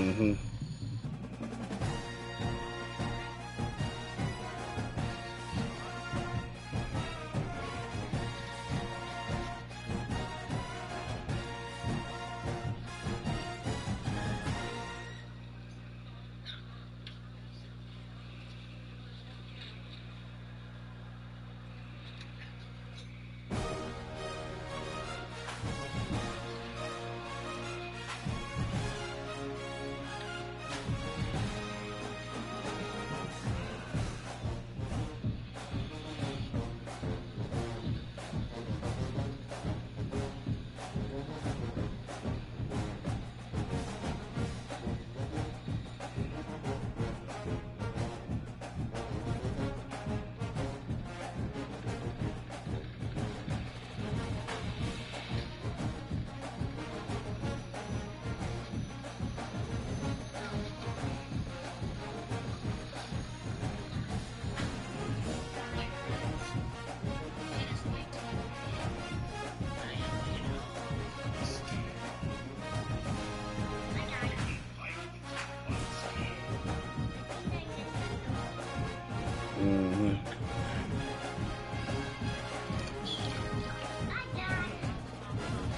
Mm-hmm.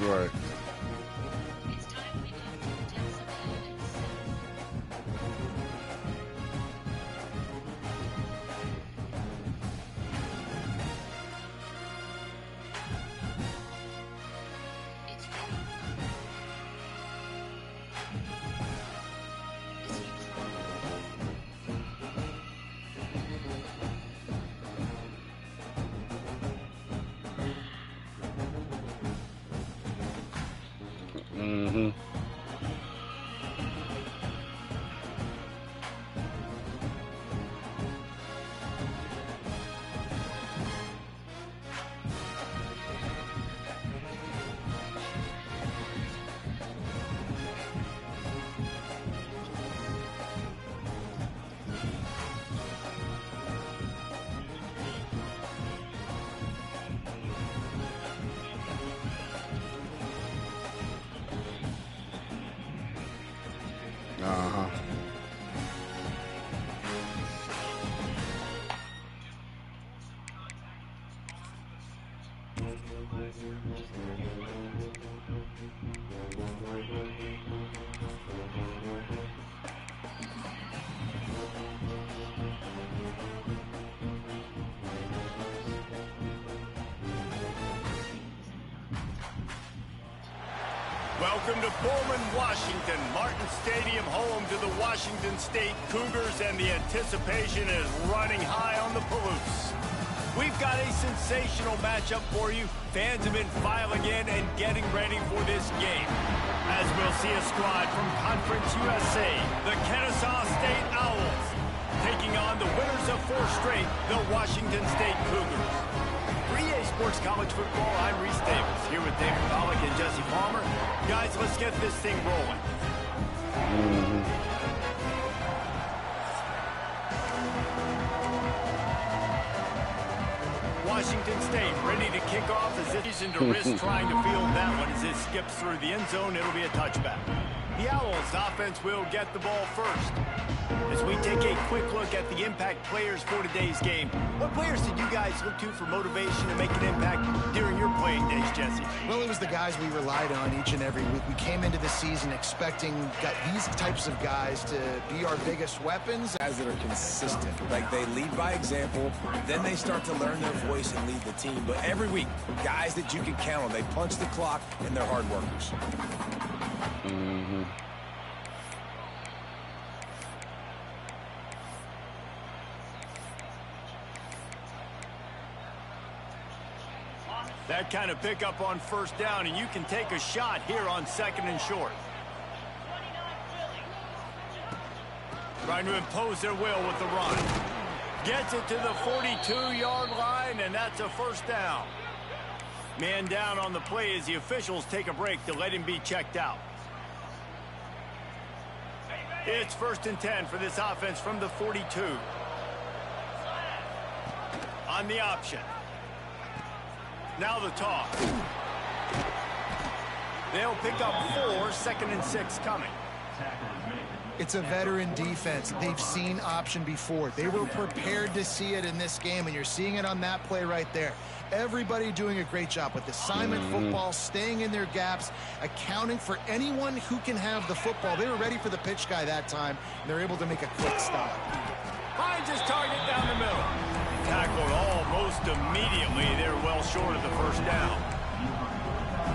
Right. Mm-hmm. Uh-huh. Welcome to Pullman, Washington. Martin Stadium, home to the Washington State Cougars, and the anticipation is running high on the Palouse. We've got a sensational matchup for you. Fans have been filing in and getting ready for this game. As we'll see a squad from Conference USA, the Kennesaw State Owls, taking on the winners of 4 straight, the Washington State Cougars. For EA Sports College Football, I'm Reese Davis, here with David Pollock and Jesse Palmer. Guys, let's get this thing rolling. Washington State ready to kick off as this season to risk trying to field that one as it skips through the end zone. It'll be a touchback. The Owls offense will get the ball first. As we take a quick look at the impact players for today's game, what players did you guys look to for motivation to make an impact during your playing days, Jesse? Well, it was the guys we relied on each and every week. We came into the season expecting these types of guys to be our biggest weapons. Guys that are consistent, like they lead by example, then they start to learn their voice and lead the team. But every week, guys that you can count on, they punch the clock and they're hard workers. Mm-hmm. That kind of pickup on first down, and you can take a shot here on 2nd and short. Trying to impose their will with the run. Gets it to the 42-yard line, and that's a first down. Man down on the play as the officials take a break to let him be checked out. It's 1st and 10 for this offense from the 42. On the option. Now the toss. They'll pick up 4, 2nd and 6 coming. It's a veteran defense. They've seen option before. They were prepared to see it in this game, and you're seeing it on that play right there. Everybody doing a great job with assignment football, staying in their gaps, accounting for anyone who can have the football. They were ready for the pitch guy that time, and they're able to make a quick stop. Finds his target down the middle. Tackled almost immediately. They're well short of the first down.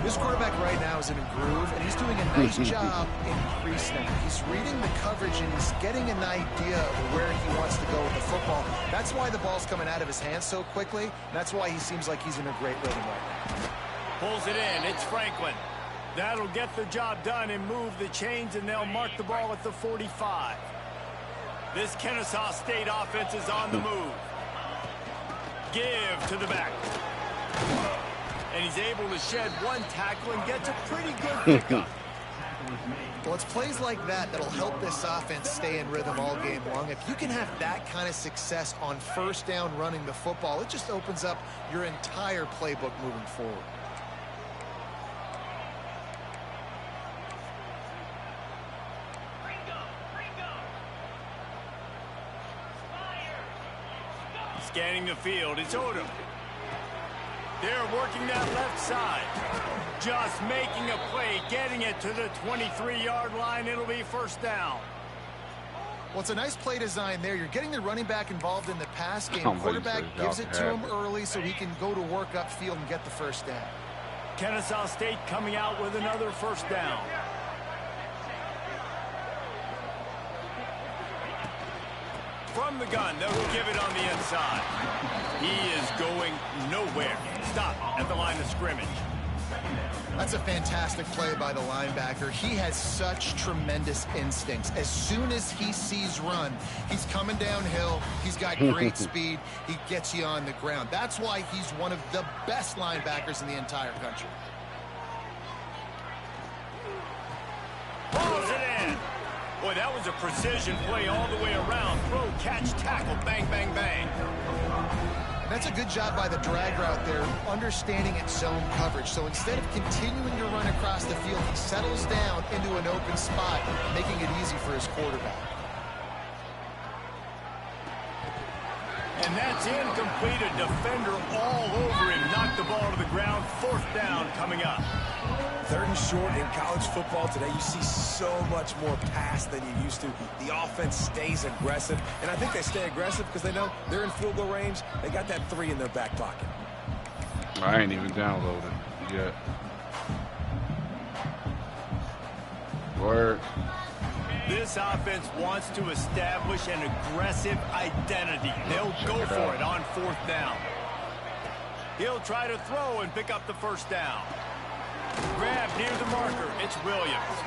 This quarterback right now is in a groove, and he's doing a nice job in pre-snap. He's reading the coverage, and he's getting an idea of where he wants to go with the football. That's why the ball's coming out of his hands so quickly, and that's why he seems like he's in a great rhythm right now. Pulls it in. It's Franklin. That'll get the job done and move the chains, and they'll mark the ball at the 45. This Kennesaw State offense is on the move. Give to the back. And he's able to shed one tackle and gets a pretty good pickup. Well, it's plays like that that'll help this offense stay in rhythm all game long. If you can have that kind of success on first down running the football, it just opens up your entire playbook moving forward. Scanning the field, it's Odom. They're working that left side. Just making a play, getting it to the 23-yard line. It'll be first down. Well, it's a nice play design there. You're getting the running back involved in the pass game. Quarterback gives it to him early so he can go to work upfield and get the first down. Kennesaw State coming out with another first down. From the gun, they'll give it on the inside. He is going nowhere. Stop at the line of scrimmage. That's a fantastic play by the linebacker. He has such tremendous instincts. As soon as he sees run, he's coming downhill. He's got great speed. He gets you on the ground. That's why he's one of the best linebackers in the entire country. Balls it in. Boy, that was a precision play all the way around. Throw, catch, tackle, bang, bang, bang. That's a good job by the drag route there, understanding its zone coverage. So instead of continuing to run across the field, he settles down into an open spot, making it easy for his quarterback. And that's incomplete. A defender all over him. Knocked the ball to the ground. Fourth down coming up. Third and short in college football today, you see so much more pass than you used to. The offense stays aggressive, and I think they stay aggressive because they know they're in field goal range. They got that 3 in their back pocket. I ain't even downloaded yet. Word. This offense wants to establish an aggressive identity. They'll go for it on fourth down. He'll try to throw and pick up the first down. Grab near the marker. It's Williams.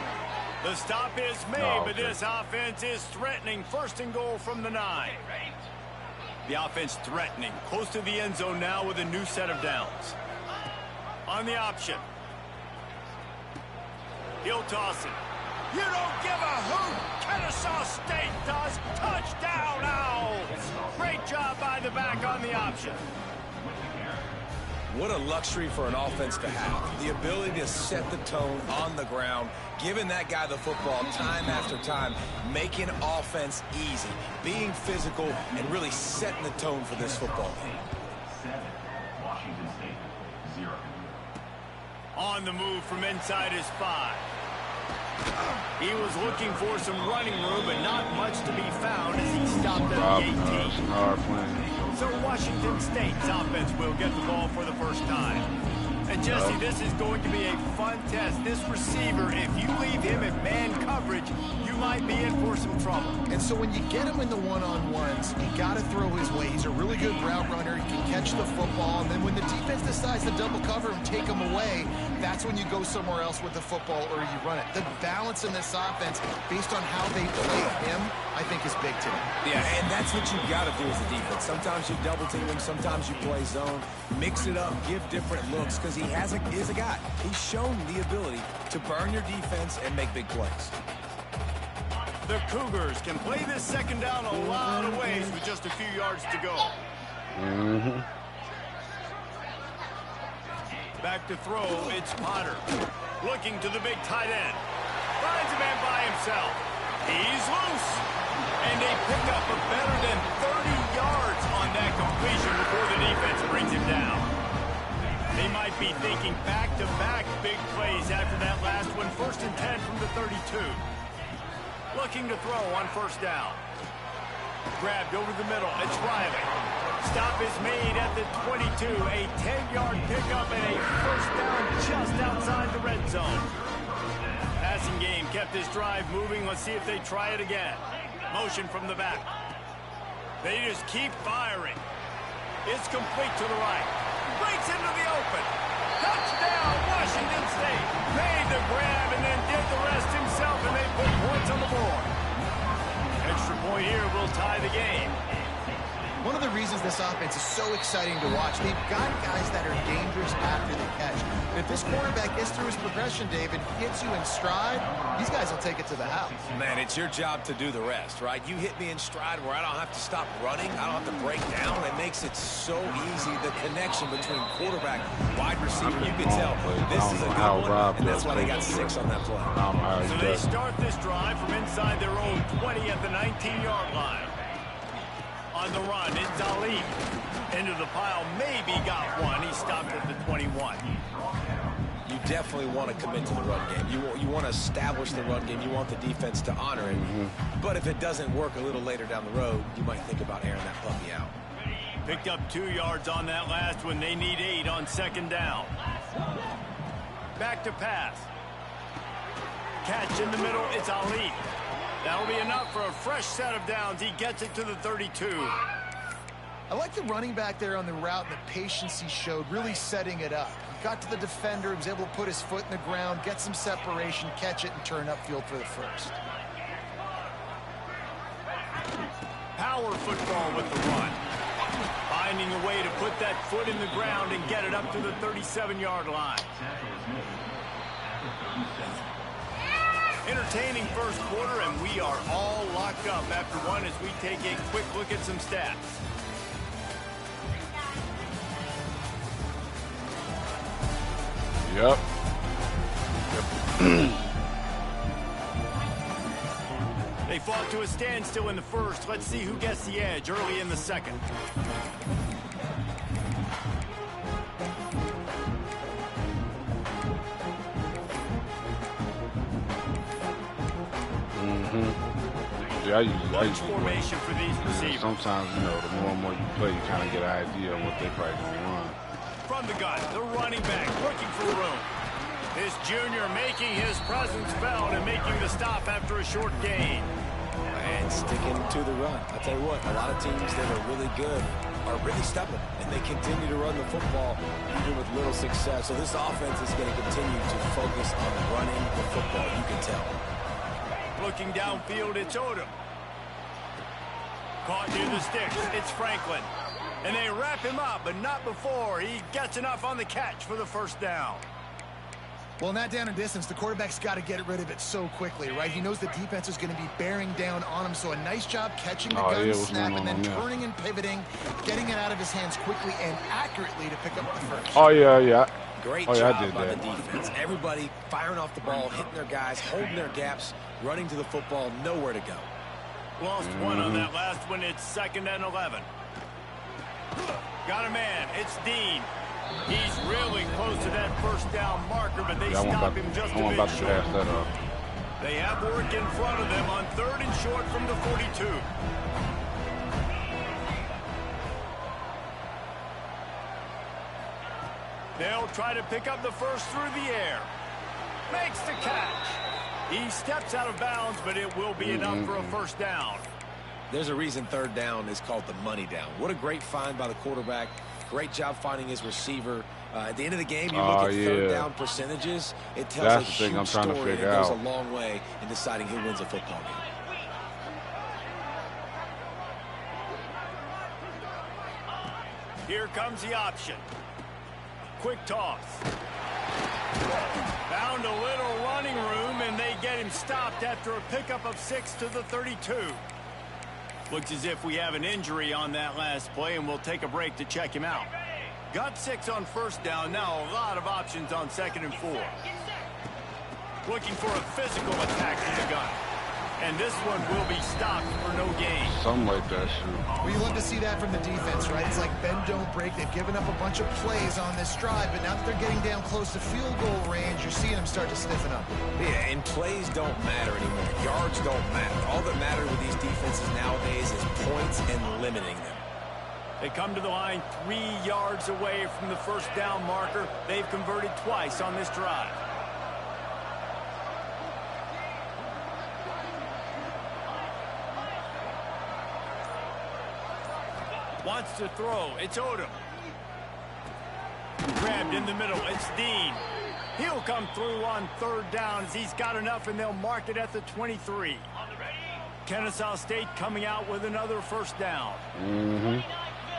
The stop is made, but this offense is threatening. First and goal from the 9. The offense threatening. Close to the end zone now with a new set of downs. On the option. He'll toss it. You don't give a hoot. Kennesaw State does. Touchdown, Owls. Great job by the back on the option. What a luxury for an offense to have. The ability to set the tone on the ground, giving that guy the football time after time, making offense easy, being physical, and really setting the tone for this football team. On the move from inside his 5. He was looking for some running room, but not much to be found as he stopped at the 18. So Washington State's offense will get the ball for the first time. And Jesse, this is going to be a fun test. This receiver, if you leave him in man coverage, you might be in for some trouble. And so when you get him in the one-on-ones, you got to throw his way. He's a really good route runner. He can catch the football. And then when the defense decides to double cover and take him away, that's when you go somewhere else with the football or you run it. The balance in this offense, based on how they play him, I think is big today. Yeah, and that's what you got to do as a defense. Sometimes you double team him, sometimes you play zone. Mix it up, give different looks, because he is a guy. He's shown the ability to burn your defense and make big plays. The Cougars can play this second down a lot of ways with just a few yards to go. Back to throw, it's Potter. Looking to the big tight end. Finds a man by himself. He's loose. And they pick up a better than 30 yards on that completion before the defense brings him down. They might be thinking back-to-back big plays after that last one. 1st and 10 from the 32. Looking to throw on 1st down. Grabbed over the middle. It's Riley. Stop is made at the 22. A 10-yard pickup and a 1st down just outside the red zone. Passing game kept this drive moving. Let's see if they try it again. Motion from the back. They just keep firing. It's complete to the right. Breaks into the open. Touchdown, Washington State. Made the grab and then did the rest himself, and they put points on the board. Extra point here will tie the game. One of the reasons this offense is so exciting to watch, they've got guys that are dangerous after the catch. And if this quarterback gets through his progression, David, gets you in stride, these guys will take it to the house. Man, it's your job to do the rest, right? You hit me in stride where I don't have to stop running. I don't have to break down. It makes it so easy. The connection between quarterback, wide receiver, you can tell this is a good one, and that's why they got 6 on that play. So they start this drive from inside their own 20 at the 19-yard line. On the run, it's Ali. Into the pile, maybe got one. He stopped at the 21. You definitely want to commit to the run game. You want to establish the run game. You want the defense to honor it. But if it doesn't work a little later down the road, you might think about airing that puppy out. Picked up 2 yards on that last one. They need 8 on 2nd down. Back to pass. Catch in the middle. It's Ali. That'll be enough for a fresh set of downs. He gets it to the 32. I like the running back there on the route and the patience he showed, really setting it up. He got to the defender, was able to put his foot in the ground, get some separation, catch it, and turn upfield for the 1st. Power football with the run. Finding a way to put that foot in the ground and get it up to the 37-yard line. Entertaining 1st quarter, and we are all locked up after one as we take a quick look at some stats. Yep. They fought to a standstill in the 1st. Let's see who gets the edge early in the 2nd. I usually formation for these receivers. Sometimes, the more and more you play, you kind of get an idea of what they probably going to run. From the gun, the running back looking for room. This junior making his presence felt and making the stop after a short gain. And sticking to the run. I'll tell you what, a lot of teams that are really good are really stubborn, and they continue to run the football even with little success. So this offense is going to continue to focus on running the football, you can tell. Looking downfield, it's Odom. Caught near the sticks, it's Franklin. And they wrap him up, but not before he gets enough on the catch for the 1st down. Well, in that down and distance, the quarterback's got to get rid of it so quickly, right? He knows the defense is going to be bearing down on him, so a nice job catching the gun snap and then turning and pivoting, getting it out of his hands quickly and accurately to pick up the 1st. Oh, yeah. Great job on the defense. Everybody firing off the ball, hitting their guys, holding their gaps, running to the football, nowhere to go. Lost one on that last one. It's 2nd and 11. Got a man. It's Dean. He's really close to that 1st down marker, but they stop him just a bit short. They have work in front of them on 3rd and short from the 42. They'll try to pick up the 1st through the air. Makes the catch. He steps out of bounds, but it will be enough for a 1st down. There's a reason 3rd down is called the money down. What a great find by the quarterback. Great job finding his receiver. At the end of the game, you look at 3rd down percentages. It tells a huge story, and it goes a long way in deciding who wins a football game. Here comes the option. Quick toss. Found a little running room, and they get him stopped after a pickup of 6 to the 32. Looks as if we have an injury on that last play, and we'll take a break to check him out. Got 6 on 1st down. Now a lot of options on 2nd and 4. Looking for a physical attack to the gun. And this one will be stopped for no gain. Something like that, shoot. Well, you love to see that from the defense, right? It's like bend, don't break. They've given up a bunch of plays on this drive, but now that they're getting down close to field goal range, you're seeing them start to stiffen up. Yeah, and plays don't matter anymore. Yards don't matter. All that matters with these defenses nowadays is points and limiting them. They come to the line 3 yards away from the first down marker. They've converted twice on this drive. Wants to throw. It's Odom. Grabbed in the middle. It's Dean. He'll come through on 3rd down as he's got enough, and they'll mark it at the 23. Kennesaw State coming out with another first down.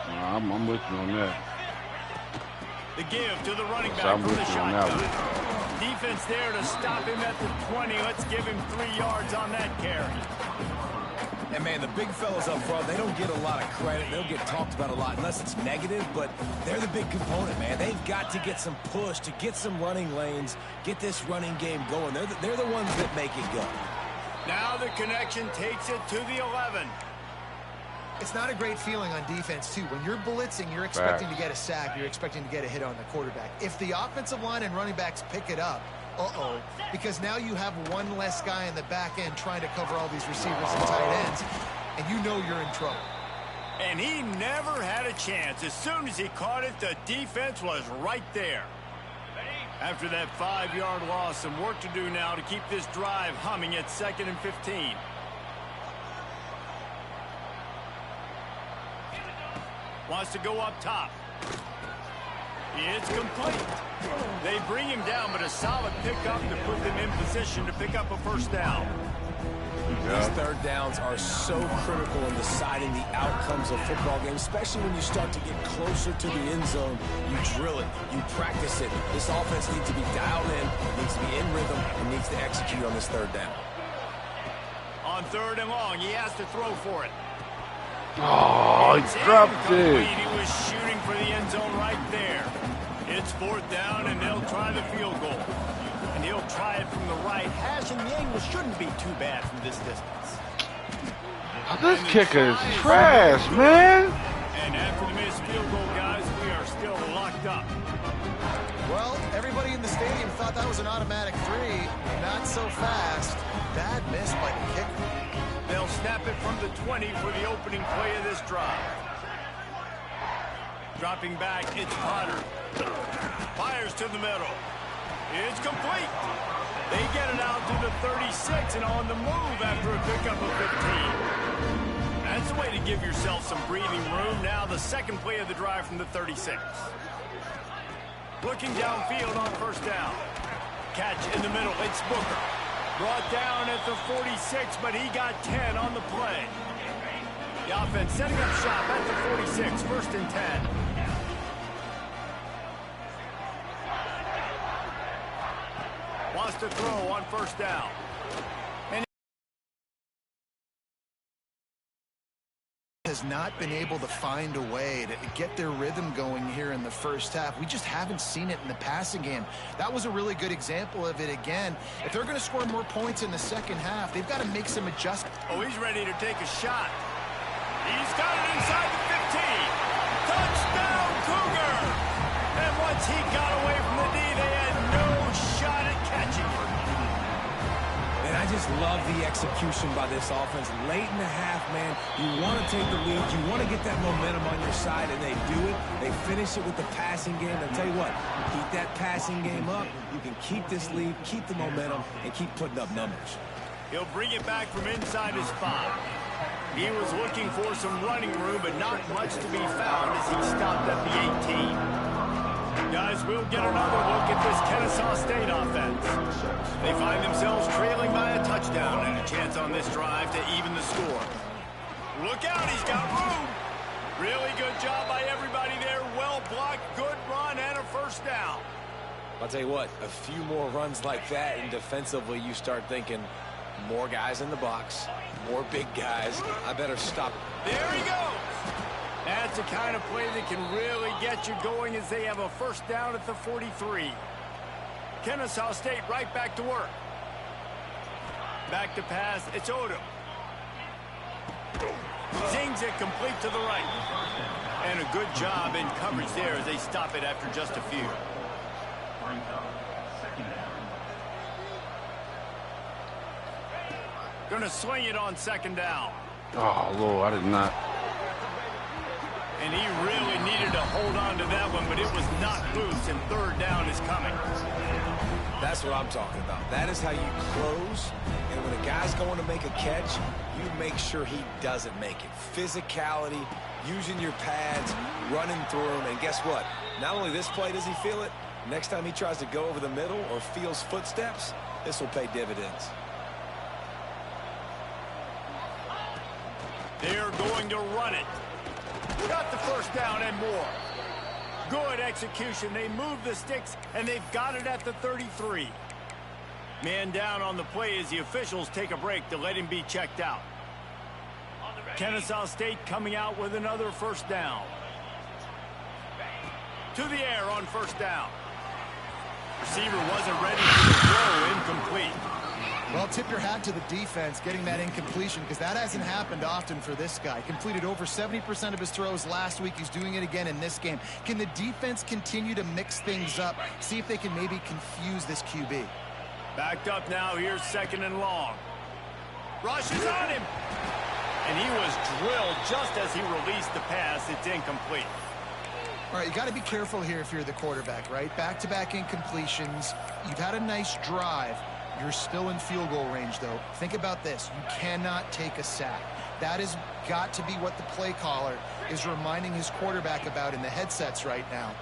I'm with you on that. The give to the running back from the shotgun. Defense there to stop him at the 20. Let's give him 3 yards on that carry. And, man, the big fellas up front, they don't get a lot of credit. They don't get talked about a lot unless it's negative, but they're the big component, man. They've got to get some push, to get some running lanes, get this running game going. They're the ones that make it go. Now the connection takes it to the 11. It's not a great feeling on defense, too. When you're blitzing, you're expecting to get a sack. You're expecting to get a hit on the quarterback. If the offensive line and running backs pick it up, because now you have one less guy in the back end trying to cover all these receivers and tight ends, and you know you're in trouble. And he never had a chance. As soon as he caught it, the defense was right there. After that 5-yard loss, some work to do now to keep this drive humming at 2nd and 15. Wants to go up top. It's complete. They bring him down, but a solid pickup to put them in position to pick up a first down. These 3rd downs are so critical in deciding the outcomes of football games, especially when you start to get closer to the end zone. You drill it, you practice it. This offense needs to be dialed in, needs to be in rhythm, and needs to execute on this 3rd down. On 3rd and long, he has to throw for it. Oh, he dropped it. He was shooting for the end zone right there. It's 4th down, and they'll try the field goal. And he'll try it from the right hash, and the angle shouldn't be too bad from this distance. This kicker is trash, man. And after the missed field goal, guys, we are still locked up. Well, everybody in the stadium thought that was an automatic 3. Not so fast. Bad miss by the kicker. They'll snap it from the 20 for the opening play of this drive. Dropping back, it's Potter. Fires to the middle. It's complete. They get it out to the 36 and on the move after a pickup of 15. That's a way to give yourself some breathing room. Now the 2nd play of the drive from the 36. Looking downfield on 1st down. Catch in the middle. It's Booker. Brought down at the 46, but he got 10 on the play. The offense setting up shop at the 46, 1st and 10. Wants to throw on 1st down. And has not been able to find a way to get their rhythm going here in the first half. We just haven't seen it in the passing game. That was a really good example of it again. If they're going to score more points in the second half, they've got to make some adjustments. Oh, he's ready to take a shot. He's got it inside the 15. Touchdown, Cougar! And once he got away from the D, they had no shot at catching him. And I just love the execution by this offense. Late in the half, man, you want to take the lead. You want to get that momentum on your side, and they do it. They finish it with the passing game. I'll tell you what, keep that passing game up. You can keep this lead, keep the momentum, and keep putting up numbers. He'll bring it back from inside his 5. He was looking for some running room, but not much to be found as he stopped at the 18. Guys, we'll get another look at this Kennesaw State offense. They find themselves trailing by a touchdown and a chance on this drive to even the score. Look out, he's got room. Really good job by everybody there. Well blocked, good run, and a 1st down. I'll tell you what, a few more runs like that, and defensively you start thinking, more guys in the box, more big guys. I better stop. There he goes. That's the kind of play that can really get you going as they have a 1st down at the 43. Kennesaw State right back to work. Back to pass. It's Odom. Zings it complete to the right. And a good job in coverage there as they stop it after just a few. Going to swing it on second down. Oh, Lord, I did not. And he really needed to hold on to that one, but it was not loose, and third down is coming. That's what I'm talking about. That is how you close. And when a guy's going to make a catch, you make sure he doesn't make it. Physicality, using your pads, running through them. And guess what? Not only this play does he feel it, next time he tries to go over the middle or feels footsteps, this will pay dividends. They're going to run it. Got the first down and more. Good execution. They move the sticks, and they've got it at the 33. Man down on the play as the officials take a break to let him be checked out. Kennesaw State coming out with another first down. To the air on first down. Receiver wasn't ready for the throw. Incomplete. Well, tip your hat to the defense getting that incompletion, because that hasn't happened often for this guy. Completed over 70% of his throws last week. He's doing it again in this game. Can the defense continue to mix things up? See if they can maybe confuse this QB. Backed up now. Here's second and long. Rushes on him. And he was drilled just as he released the pass. It's incomplete. All right, you got to be careful here if you're the quarterback, right? Back-to-back incompletions. You've had a nice drive. You're still in field goal range, though. Think about this. You cannot take a sack. That has got to be what the play caller is reminding his quarterback about in the headsets right now.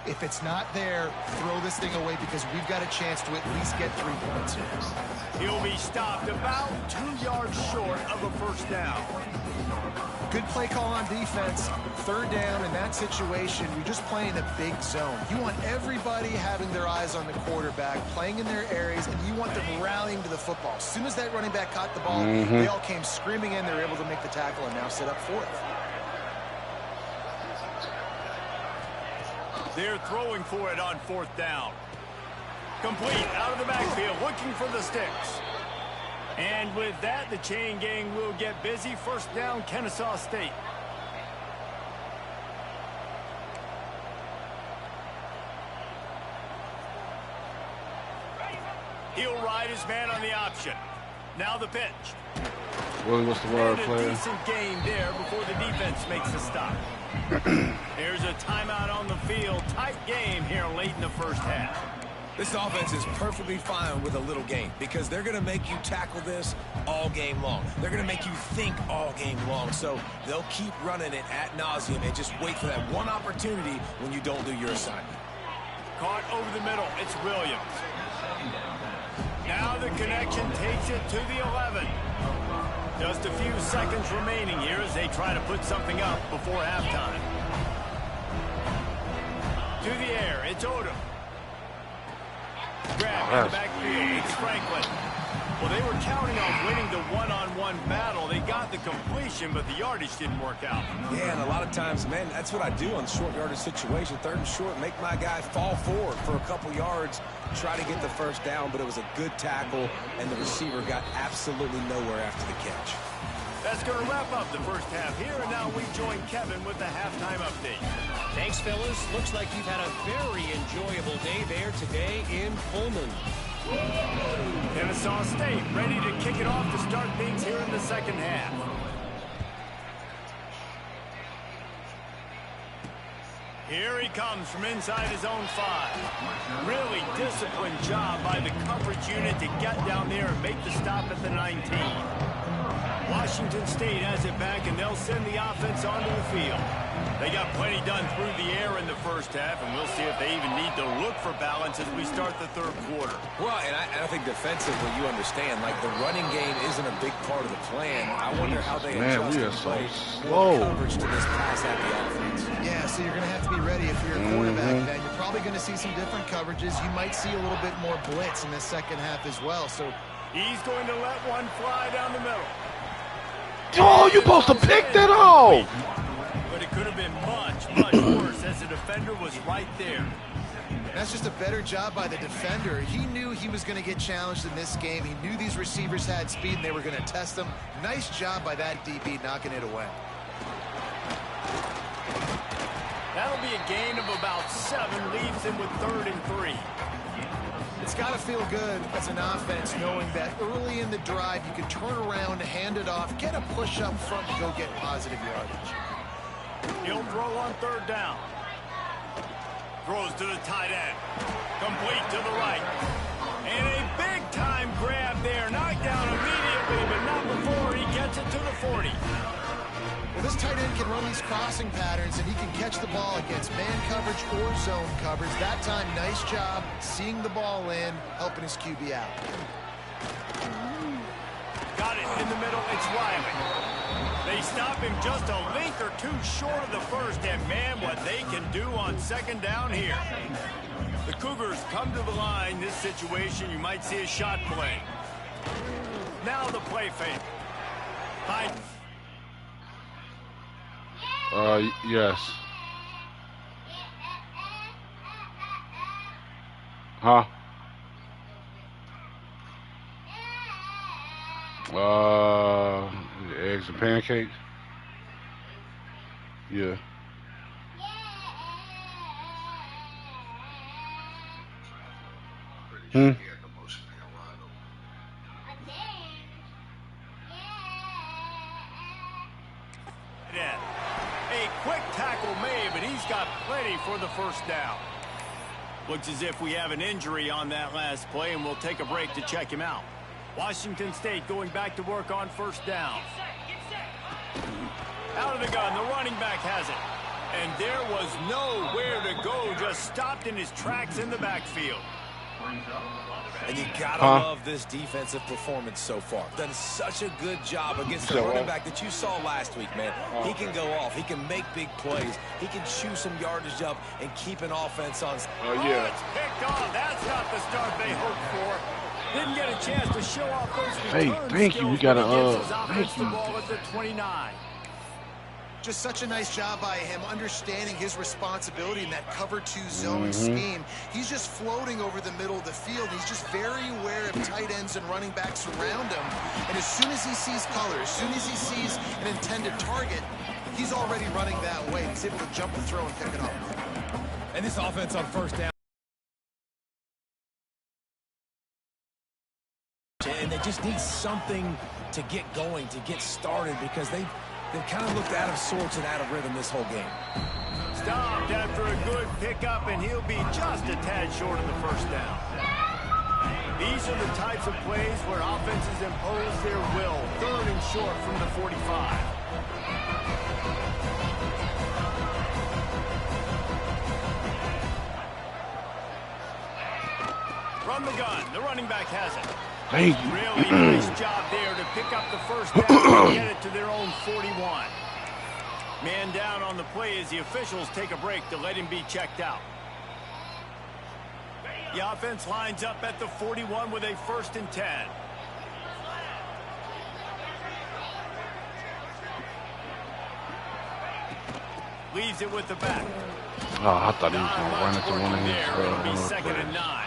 If it's not there, throw this thing away, because we've got a chance to at least get 3 points here. He'll be stopped about 2 yards short of a first down. Good play call on defense. Third down in that situation. You're just playing a big zone. You want everybody having their eyes on the quarterback, playing in their areas, and you want them rallying to the football. As soon as that running back caught the ball, they all came screaming in. They were able to make the tackle and now set up fourth. They're throwing for it on fourth down. Complete out of the backfield, looking for the sticks. And with that, the chain gang will get busy. First down, Kennesaw State. He'll ride his man on the option. Now the pitch. Willie, what's the word, and a player? decent gain there before the defense makes the stop. There's a timeout on the field. Tight game here late in the first half. This offense is perfectly fine with a little game, because they're going to make you tackle this all game long. They're going to make you think all game long. So they'll keep running it ad nauseum and just wait for that one opportunity when you don't do your assignment. Caught over the middle. It's Williams. Now the connection takes it to the 11. Just a few seconds remaining here as they try to put something up before halftime. To the air. It's Odom. Grab in the backfield. It's Franklin. Well, they were counting on winning the one-on-one battle. They got the completion, but the yardage didn't work out. Yeah, and a lot of times, man, that's what I do on short yardage situation. Third and short, make my guy fall forward for a couple yards, try to get the first down, but it was a good tackle, and the receiver got absolutely nowhere after the catch. That's going to wrap up the first half here, and now we join Kevin with the halftime update. Thanks, fellas. Looks like you've had a very enjoyable day there today in Pullman. Kennesaw State ready to kick it off to start things here in the second half. Here he comes from inside his own 5. Really disciplined job by the coverage unit to get down there and make the stop at the 19. Washington State has it back, and they'll send the offense onto the field. They got plenty done through the air in the first half, and we'll see if they even need to look for balance as we start the third quarter. Well, and I think defensively, you understand, like the running game isn't a big part of the plan. I wonder how they adjust we are and so play slow. more coverage to this pass-happy offense. Yeah, so you're going to have to be ready if you're a quarterback. Then you're probably going to see some different coverages. You might see a little bit more blitz in the second half as well. So he's going to let one fly down the middle. Oh, you're supposed to pick that off. But it could have been much, much worse as the defender was right there. That's just a better job by the defender. He knew he was going to get challenged in this game. He knew these receivers had speed and they were going to test him. Nice job by that DB knocking it away. That'll be a gain of about 7, leaves him with 3rd and 3. It's got to feel good as an offense knowing that early in the drive you can turn around, hand it off, get a push up front, and go get positive yardage. He'll throw on 3rd down. Throws to the tight end. Complete to the right. And a big-time grab there. Knocked down immediately, but not before he gets it to the 40. Well, this tight end can run these crossing patterns, and he can catch the ball against man coverage or zone coverage. That time, nice job seeing the ball in, helping his QB out. Got it in the middle. It's Riley. They stop him just a link or 2 short of the first, and man, what they can do on 2nd down here. The Cougars come to the line. This situation, you might see a shot play. Now the play fake. Biden. Yes. Huh? Eggs and pancakes? Yeah. Hmm? A quick tackle made, but he's got plenty for the 1st down. Looks as if we have an injury on that last play, and we'll take a break to check him out. Washington State going back to work on 1st down. Out of the gun, the running back has it. And there was nowhere to go, just stopped in his tracks in the backfield. And you gotta love this defensive performance so far. Done such a good job against the running back that you saw last week, man. He can go off. He can make big plays. He can chew some yardage up and keep an offense on. Oh, it's picked off. That's not the start they hoped for. Didn't get a chance to show off those return thank you. We skills gotta, when he gets his thank offensive you. ball at the 29. Just such a nice job by him, understanding his responsibility in that cover 2 zone scheme. He's just floating over the middle of the field. He's just very aware of tight ends and running backs around him. And as soon as he sees color, as soon as he sees an intended target, he's already running that way. He's able to jump and throw and pick it up. And this offense on 1st down. And they just need something to get going, to get started, because they've kind of looked out of sorts and out of rhythm this whole game. Stopped after a good pickup, and he'll be just a tad short of the 1st down. These are the types of plays where offenses impose their will. 3rd and short from the 45. From the gun, the running back has it. Thank you. Really nice job there to pick up the 1st down and get it to their own 41. Man down on the play as the officials take a break to let him be checked out. The offense lines up at the 41 with a 1st and 10. Leaves it with the back. Oh, I thought he was going to run into one of It'll be his 2nd and 9.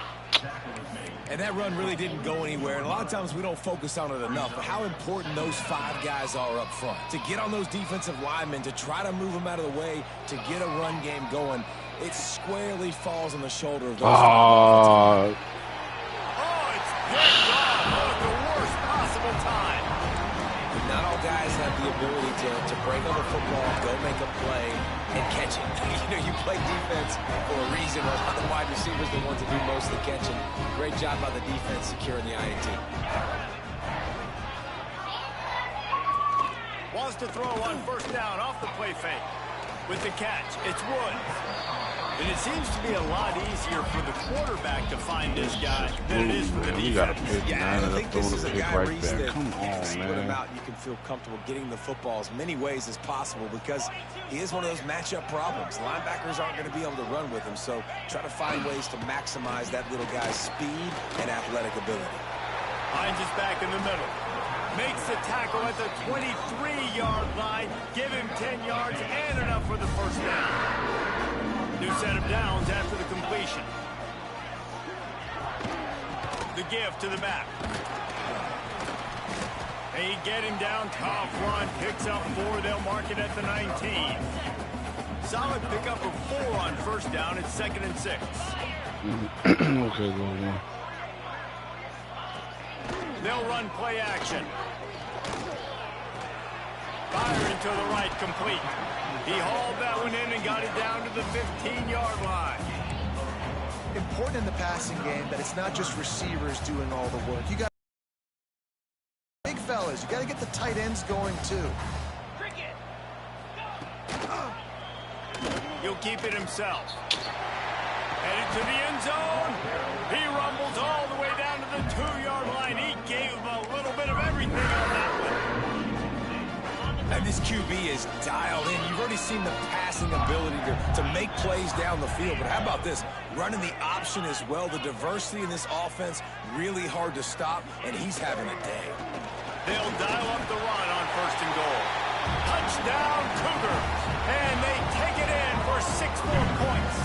And that run really didn't go anywhere. And a lot of times we don't focus on it enough, but how important those 5 guys are up front. To get on those defensive linemen, to try to move them out of the way, to get a run game going, it squarely falls on the shoulder of those 5 guys. Oh, it's picked off at the worst possible time. Not all guys have the ability to break on the football, go make a play, and catch it. You play defense for a reason. A lot of the wide receivers are the ones that do most of the catching. Great job by the defense securing the INT. Wants to throw on 1st down off the play fake. With the catch, it's Woods. And it seems to be a lot easier for the quarterback to find this guy than it is for the defense. You got a pick, man. I think this is a guy, right Reese, there. that Come you on, can split him man. out. You can feel comfortable getting the football as many ways as possible because he is one of those matchup problems. Linebackers aren't going to be able to run with him, so try to find ways to maximize that little guy's speed and athletic ability. Finds his back in the middle. Makes the tackle at the 23-yard line. Give him 10 yards and enough for the 1st down. New set of downs after the completion. The give to the back. They get him down, tough run, picks up 4. They'll mark it at the 19. Solid pickup of 4 on first down. It's 2nd and 6. Okay, go on. They'll run play action. Firing to the right, complete. He hauled that one in and got it down to the 15-yard line. Important in the passing game that it's not just receivers doing all the work. You got big fellas. You got to get the tight ends going too. He'll keep it himself. Headed to the end zone. He rumbles all the way down to the 2-yard line. He gave him a little bit of everything on that one. And this QB is dialed in. You've already seen the passing ability to make plays down the field. But how about this? Running the option as well. The diversity in this offense, really hard to stop, and he's having a day. They'll dial up the run on 1st and goal. Touchdown, Cougars. And they take it in for 6 more points.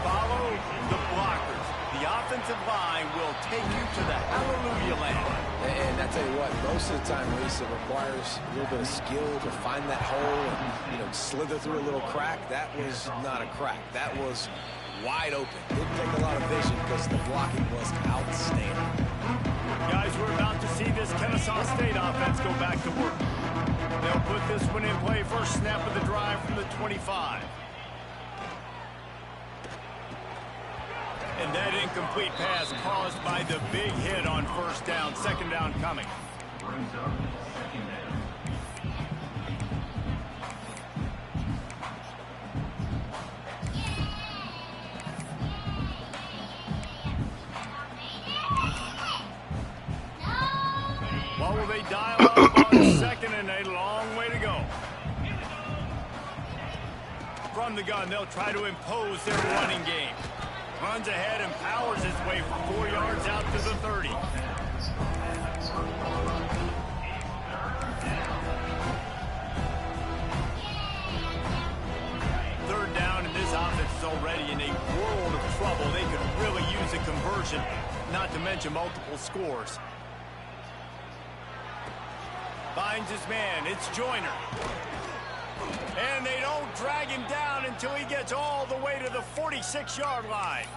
Follow the blockers. The offensive line will take you to the hallelujah land. And I tell you what, most of the time, Reese, it requires a little bit of skill to find that hole and, slither through a little crack. That was not a crack. That was wide open. Didn't take a lot of vision because the blocking was outstanding. Guys, we're about to see this Kennesaw State offense go back to work. They'll put this one in play. First snap of the drive from the 25. And that incomplete pass caused by the big hit on first down. 2nd down coming. What will they dial up on 2nd and a long way to go? From the gun, they'll try to impose their running game. Runs ahead and powers his way for 4 yards out to the 30. Third down, and this offense is already in a world of trouble. They could really use a conversion, not to mention multiple scores. Finds his man. It's Joyner. And they don't drag him down until he gets all the way to the 46-yard line.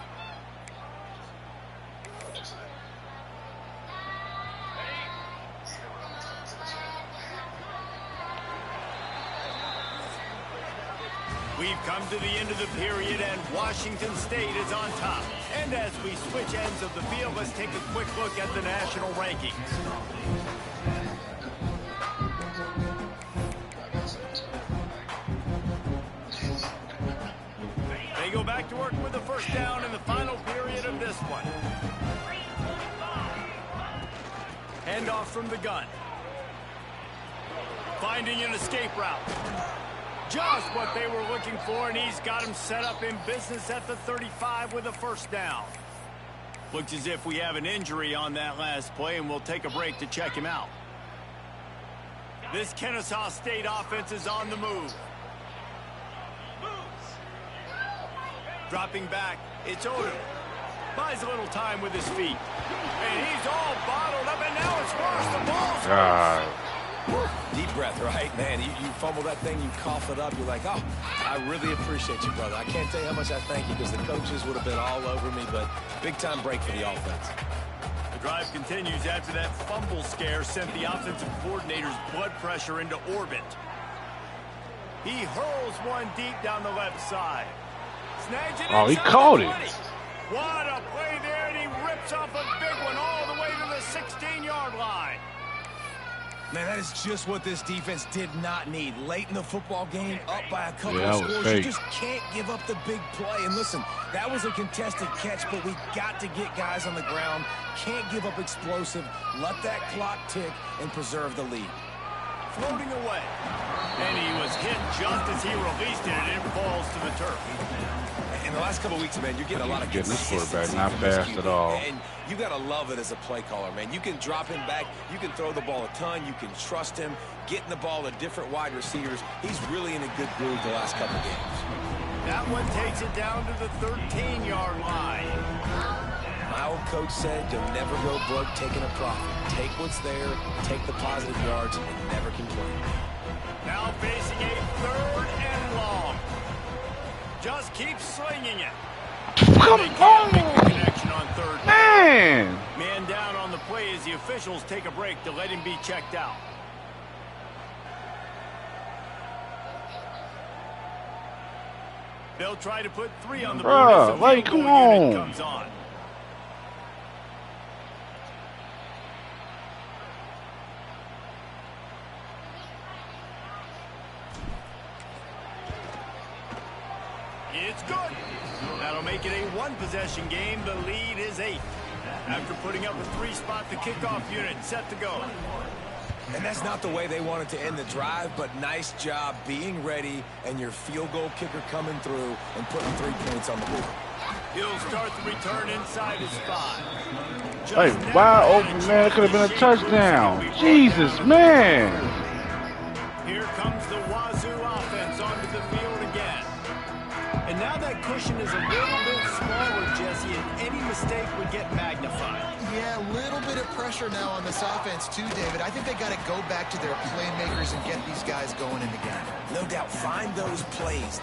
We've come to the end of the period, and Washington State is on top. And as we switch ends of the field, let's take a quick look at the national rankings. They go back to work with the first down in the final period of this one. Handoff from the gun. Finding an escape route. Just what they were looking for, and he's got him set up in business at the 35 with a first down. Looks as if we have an injury on that last play, and we'll take a break to check him out. This Kennesaw State offense is on the move. Dropping back, it's Odom. Buys a little time with his feet. And he's all bottled up, and now it's worse. The ball's worse. Deep breath, right? Man, you fumble that thing, you cough it up, you're like, oh, I really appreciate you, brother. I can't tell you how much I thank you because the coaches would have been all over me, but big-time break for the offense. The drive continues after that fumble scare sent the offensive coordinator's blood pressure into orbit. He hurls one deep down the left side. Snags it. Oh, he caught it. What a play there, and he rips off a big one all the way to the 16-yard line. Man, that is just what this defense did not need. Late in the football game, up by a couple Yeah, of scores, fake. you just can't give up the big play. And listen, that was a contested catch, but we got to get guys on the ground. Can't give up explosive. Let that clock tick and preserve the lead. Floating away. And he was hit just as he released it, and it falls to the turf. In the last couple of weeks, man, you're getting a lot of Getting this quarterback consistency not from this fast QB. at all. And you got to love it as a play caller, man. You can drop him back. You can throw the ball a ton. You can trust him. Getting the ball to different wide receivers. He's really in a good groove the last couple of games. That one takes it down to the 13-yard line. How old coach said, you'll never go broke taking a profit. Take what's there, take the positive yards, and never complain. Now facing a 3rd and long. Just keep slinging it. Come on! Make the connection on 3rd. Man! Man down on the play as the officials take a break to let him be checked out. They'll try to put 3 on the board. Bruh, like, come on. Comes on. It's good. That'll make it a 1-possession game. The lead is 8. After putting up a 3-spot, the kickoff unit set to go. And that's not the way they wanted to end the drive, but nice job being ready and your field goal kicker coming through and putting 3 points on the board. He'll start the return inside his spot. Hey, wide open, man. It could have been a touchdown. Jesus, man. Here comes the Wazoo offense onto the field again. And now that cushion is a little bit smaller, Jesse, and any mistake would get magnified. Yeah, a little bit of pressure now on this offense too, David. I think they got to go back to their playmakers and get these guys going in the game. No doubt, find those plays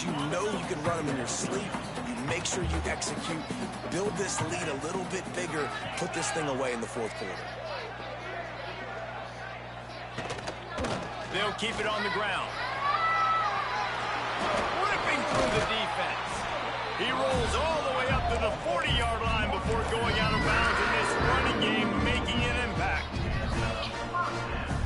you know you can run them in your sleep. You make sure you execute, build this lead a little bit bigger, put this thing away in the 4th quarter. They'll keep it on the ground. Ripping through the defense. He rolls all the way up to the 40-yard line before going out of bounds in this running game, making an impact.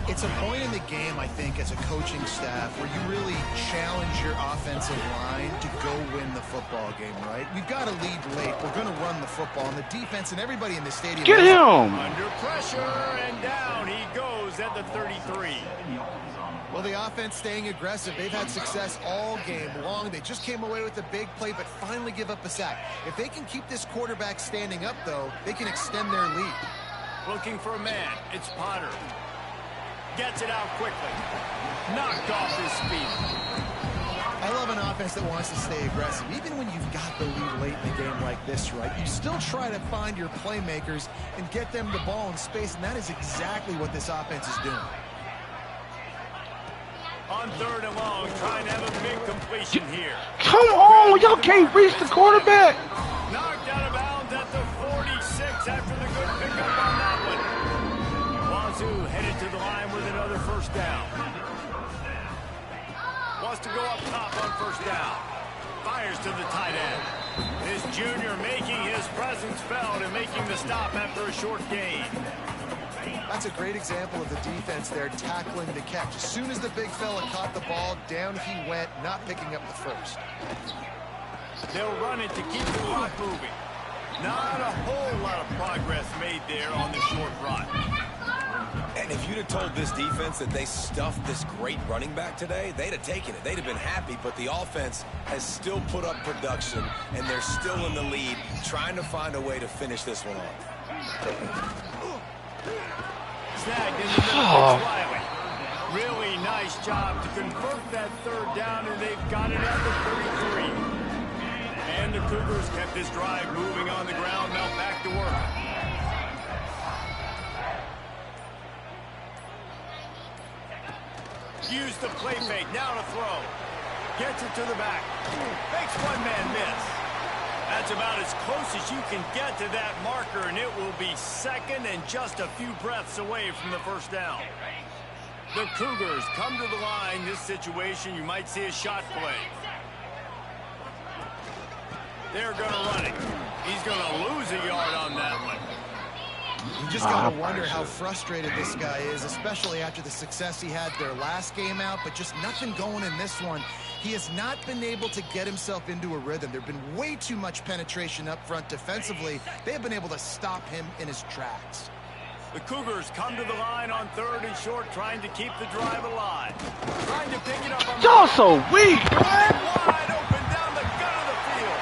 It's a point in the game, I think, as a coaching staff where you really challenge your offensive line to go win the football game, right? We've got to lead late. We're going to run the football, and the defense and everybody in the stadium. Get him! Under pressure, and down he goes at the 33. Well, the offense staying aggressive. They've had success all game long. They just came away with a big play, but finally give up a sack. If they can keep this quarterback standing up, though, they can extend their lead. Looking for a man. It's Potter. Gets it out quickly. Knocked off his feet. I love an offense that wants to stay aggressive. Even when you've got the lead late in a game like this, right, you still try to find your playmakers and get them the ball in space, and that is exactly what this offense is doing. On 3rd and long, trying to have a big completion here. Come on, y'all can't reach the quarterback. Knocked out of bounds at the 46 after the good pickup on that one. Wazoo headed to the line with another 1st down. Wants to go up top on 1st down. Fires to the tight end. His junior making his presence felt and making the stop after a short gain. That's a great example of the defense there tackling the catch. As soon as the big fella caught the ball, down he went, not picking up the 1st. They'll run it to keep the clock moving. Not a whole lot of progress made there on the short run. And if you'd have told this defense that they stuffed this great running back today, they'd have taken it. They'd have been happy, but the offense has still put up production, and they're still in the lead, trying to find a way to finish this one off. Snagged in the middle. Riley. Really nice job to convert that 3rd down, and they've got it at the 33. And the Cougars kept this drive moving on the ground. Now back to work. Use the play fake. Now to throw. Gets it to the back. Makes one man miss. That's about as close as you can get to that marker, and it will be 2nd and just a few breaths away from the 1st down. The Cougars come to the line. This situation, you might see a shot play. They're going to run it. He's going to lose a yard on that one. You just got to wonder how frustrated this guy is, especially after the success he had their last game out, but just nothing going in this one. He has not been able to get himself into a rhythm. There have been way too much penetration up front defensively. They have been able to stop him in his tracks. The Cougars come to the line on 3rd and short, trying to keep the drive alive. Trying to pick it up on Y'all so weak, man. wide open down the gut of the field.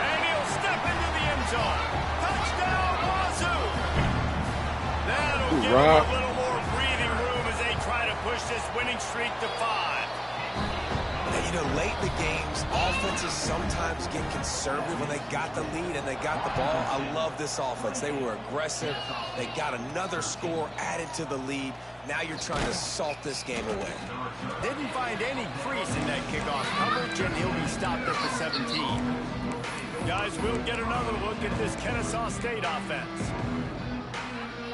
And he'll step into the end zone. Touchdown, Wazoo. That'll give him a little more breathing room as they try to push this winning streak to 5. And, you know, late in the games, offenses sometimes get conservative when they got the lead and they got the ball. I love this offense. They were aggressive. They got another score added to the lead. Now you're trying to salt this game away. Didn't find any crease in that kickoff coverage, and he'll be stopped at the 17. Guys, we'll get another look at this Kennesaw State offense.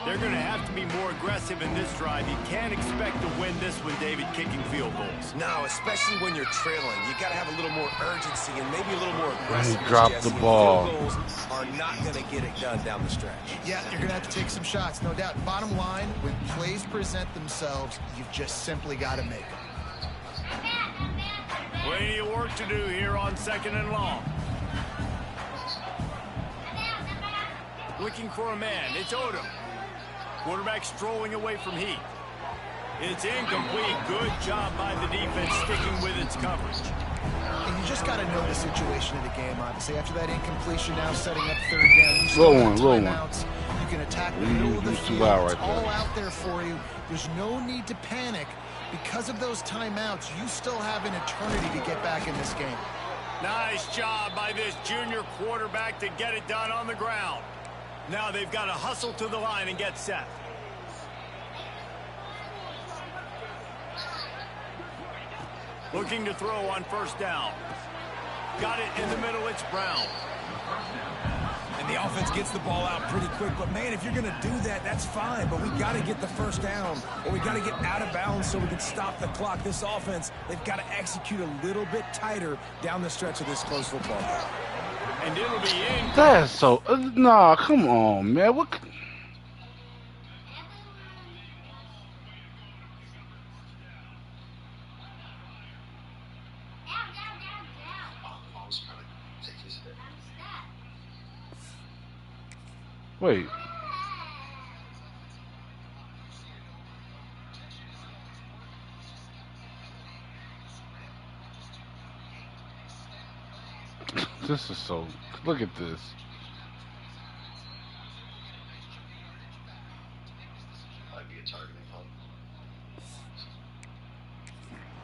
They're going to have to be more aggressive in this drive. You can't expect to win this one, David, kicking field goals. No, especially when you're trailing. You got to have a little more urgency and maybe a little more aggressiveness. He dropped the ball. Field goals are not going to get it done down the stretch. Yeah, you're going to have to take some shots, no doubt. Bottom line, when plays present themselves, you've just simply got to make them. Plenty of work to do here on 2nd and long. Looking for a man. It's Odom. Quarterback strolling away from Heath. It's incomplete. Good job by the defense sticking with its coverage. And you just got to know the situation of the game, obviously. After that incompletion, now setting up 3rd down. You still have timeouts. You can attack the middle of the field. It's all out there for you. There's no need to panic. Because of those timeouts, you still have an eternity to get back in this game. Nice job by this junior quarterback to get it done on the ground. Now they've got to hustle to the line and get set. Looking to throw on 1st down. Got it in the middle. It's Brown. And the offense gets the ball out pretty quick. But, man, if you're going to do that, that's fine. But we got to get the 1st down, or we got to get out of bounds so we can stop the clock. This offense, they've got to execute a little bit tighter down the stretch of this close football game. And it'll be in. That's so... nah, come on, man. What... Wait. This is so... Look at this.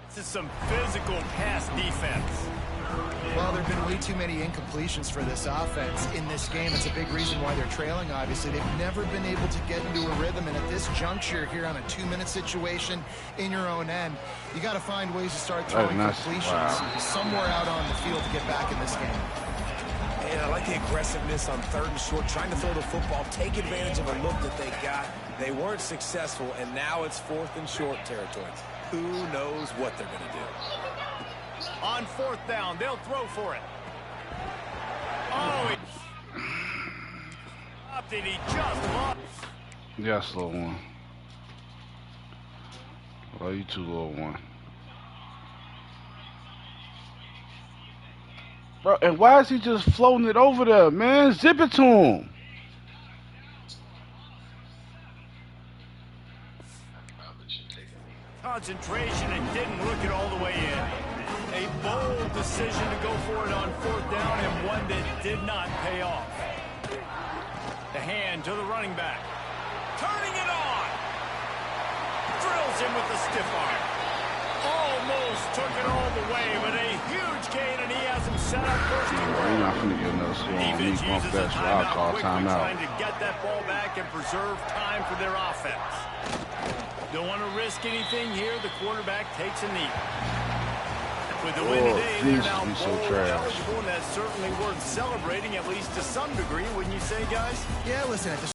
This is some physical pass defense. Well, there have been way too many incompletions for this offense in this game. It's a big reason why they're trailing, obviously. They've never been able to get into a rhythm, and at this juncture here on a 2-minute situation in your own end, you got to find ways to start throwing completions somewhere out on the field to get back in this game. And I like the aggressiveness on 3rd and short, trying to throw the football, take advantage of a look that they got. They weren't successful, and now it's 4th and short territory. Who knows what they're going to do? On 4th down, they'll throw for it. Oh, he just lost. Yes, little one. Oh, you too, little one. Bro, and why is he just floating it over there, man? Zip it to him. Concentration and didn't look it all the way in. A bold decision to go for it on 4th down, and one that did not pay off. The hand to the running back. Turning it on. Drills him with the stiff arm. Almost took it all the way, but a huge gain, and he has him set up 1st and goal. You're not going to get another score on me. Bump that, so I'll call timeout. Trying to get that ball back and preserve time for their offense. Don't want to risk anything here. The quarterback takes a knee. With the win today, they're now bowl eligible, and that's certainly worth celebrating, at least to some degree, wouldn't you say, guys? Yeah, listen, at the